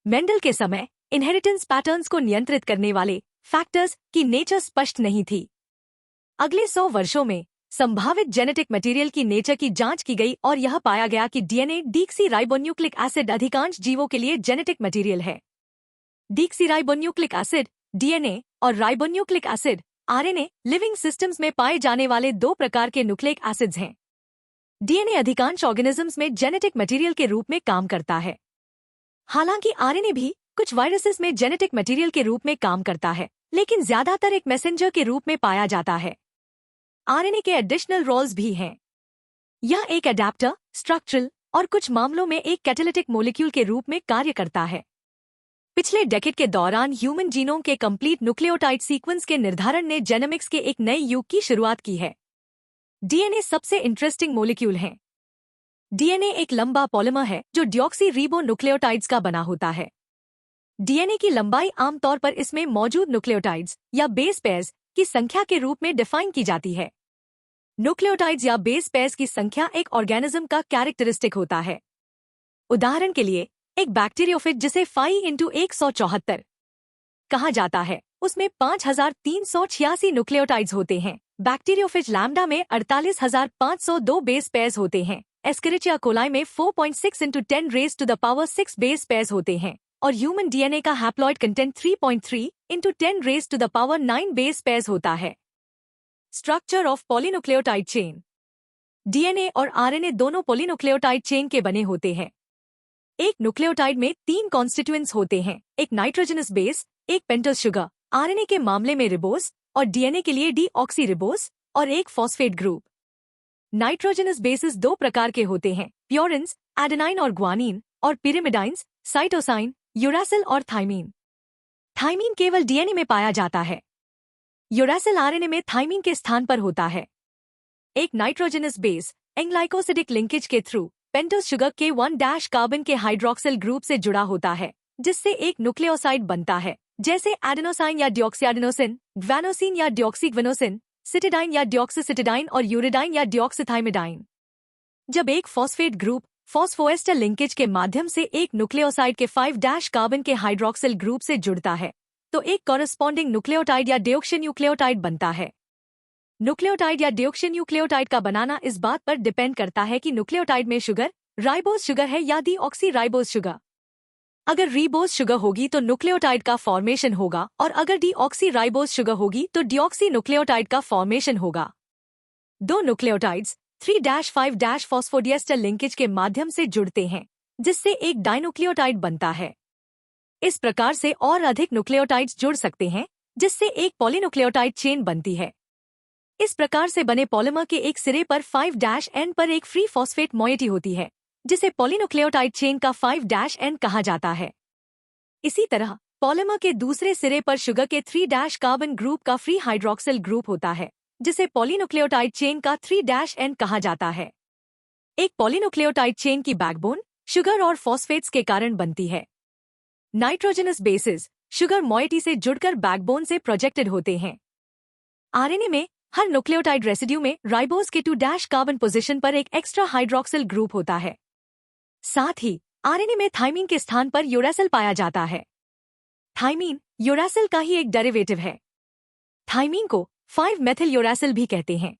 Mendel के समय inheritance patterns को नियंत्रित करने वाले फैक्टर्स की नेचर स्पष्ट नहीं थी। अगले 100 वर्षों में संभावित जेनेटिक मटेरियल की नेचर की जांच की गई और यह पाया गया कि डीएनए डीऑक्सीराइबोन्यूक्लिक एसिड अधिकांश जीवों के लिए जेनेटिक मटेरियल है। डीऑक्सीराइबोन्यूक्लिक एसिड डीएनए और ribonucleic acid RNA living systems में पाए जाने वाले 2 प्रकार के न्यूक्लिक एसिड्स हैं। डीएनए अधिकांश ऑर्गेनिजम्स में जेनेटिक मटेरियल के रूप में काम करता है। हालांकि आरएनए भी कुछ वायरसेस में जेनेटिक मटेरियल के रूप में काम करता है, लेकिन ज्यादातर एक मैसेंजर के रूप में पाया जाता है। आरएनए के एडिशनल रोल्स भी हैं। यह एक एडेप्टर, स्ट्रक्चरल और कुछ मामलों में एक कैटालिटिक मॉलिक्यूल के रूप में कार्य करता है। पिछले डेकेड के दौरान ह्यूमन जीनोम के कंप्लीट न्यूक्लियोटाइड सीक्वेंस के निर्धारण ने जेनोमिक्स के एक नए युग की शुरुआत की है। डीएनए सबसे इंटरेस्टिंग मॉलिक्यूल है। डीएनए एक लंबा पॉलिमर है जो डीऑक्सीरिबोन्यूक्लियोटाइड्स का बना होता है। डीएनए की लंबाई आमतौर पर इसमें मौजूद न्यूक्लियोटाइड्स या बेस पेयर्स की संख्या के रूप में डिफाइन की जाती है। न्यूक्लियोटाइड्स या बेस पेयर्स की संख्या एक ऑर्गेनिज्म का कैरेक्टरिस्टिक होता है। उदाहरण के लिए एक बैक्टीरियोफेज जिसे 5x174 कहा जाता है, उसमें 5386 न्यूक्लियोटाइड्स होते हैं। बैक्टीरियोफेज लैम्डा में 48502 बेस पेयर्स होते हैं। एस्केरिचिया कोलाई में 4.6 × 10⁻⁶ बेस पेयर्स होते हैं और ह्यूमन डीएनए का हैप्लॉइड कंटेंट 3.3 × 10⁻9 बेस पेयर्स होता है। Structure of polynucleotide chain. DNA और आरएनए दोनों पॉलीन्यूक्लियोटाइड चेन के बने होते हैं। एक न्यूक्लियोटाइड में 3 कॉन्स्टिट्यूएंट्स होते हैं, एक नाइट्रोजनस बेस, एक पेंटोस शुगर, आरएनए के मामले में रिबोस और डीएनए के लिए डीऑक्सीरिबोस, और एक फॉस्फेट ग्रुप। नाइट्रोजनस बेसिस 2 प्रकार के होते हैं, प्योरिन्स, एडेनाइन और ग्वानिन, और पिरिमिडाइन्स, साइटोसाइन, यूरासिल और थाइमीन। थाइमीन केवल डीएनए में पाया जाता है। यूरासिल आरएनए में थाइमीन के स्थान पर होता है। एक नाइट्रोजनस बेस एंग्लाइकोसिडिक लिंकेज के थ्रू पेंटोस शुगर के 1- कार्बन के हाइड्रोक्सिल ग्रुप से जुड़ा होता है, जिससे एक न्यूक्लियोसाइड बनता है, जैसे एडेनोसाइन या डिऑक्सीएडेनोसिन, ग्वानोसिन या डिऑक्सीग्वानोसिन, सिटिडाइन या डिऑक्सीसिटिडाइन और यूरिडाइन या डिऑक्सीथाइमिडाइन। जब एक फॉस्फेट ग्रुप फॉस्फोएस्टर लिंकेज के माध्यम से एक न्यूक्लियोसाइड के 5- कार्बन के हाइड्रोक्सिल ग्रुप से जुड़ता है, तो एक कॉरेस्पॉन्डिंग न्यूक्लियोटाइड या डिऑक्सीन्यूक्लियोटाइड बनता है। न्यूक्लियोटाइड या डिऑक्सीन्यूक्लियोटाइड का बनाना इस बात पर डिपेंड करता है कि न्यूक्लियोटाइड में शुगर राइबोस शुगर है या डीऑक्सीराइबोस शुगर। अगर रिबोस शुगर होगी तो न्यूक्लियोटाइड का फॉर्मेशन होगा, और अगर डीऑक्सीराइबोस शुगर होगी तो डिऑक्सी न्यूक्लियोटाइड का फॉर्मेशन होगा। 2 न्यूक्लियोटाइड्स 3-5- फॉस्फोडिएस्टर लिंकेज के माध्यम से जुड़ते हैं, जिससे एक डाइन्यूक्लियोटाइड बनता है। इस प्रकार से और अधिक न्यूक्लियोटाइड्स जुड़ सकते हैं, जिससे एक पॉलीन्यूक्लियोटाइड चेन बनती है। इस प्रकार से बने पॉलिमर के एक सिरे पर 5-N पर एक फ्री फॉस्फेट मोइटी होती है, जिसे पॉलीन्यूक्लियोटाइड चेन का 5-N कहा जाता है। इसी तरह पॉलिमर के दूसरे सिरे पर शुगर के 3- कार्बन ग्रुप का फ्री हाइड्रोक्सिल ग्रुप होता है, जिसे पॉलीन्यूक्लियोटाइड चेन का 3-N कहा जाता है। एक पॉलीन्यूक्लियोटाइड चेन की बैकबोन शुगर और फॉस्फेट्स के कारण बनती है। नाइट्रोजनस बेसिस शुगर मोइटी से जुड़कर बैकबोन से प्रोजेक्टेड होते हैं। आरएनए में हर न्यूक्लियोटाइड रेसिड्यू में राइबोस के 2- कार्बन पोजीशन पर एक एक्स्ट्रा हाइड्रोक्सिल ग्रुप होता है। साथ ही आरएनए में थाइमीन के स्थान पर यूरासिल पाया जाता है। थाइमीन यूरासिल का ही एक डेरिवेटिव है। थाइमीन को 5-मेथिल यूरासिल भी कहते हैं।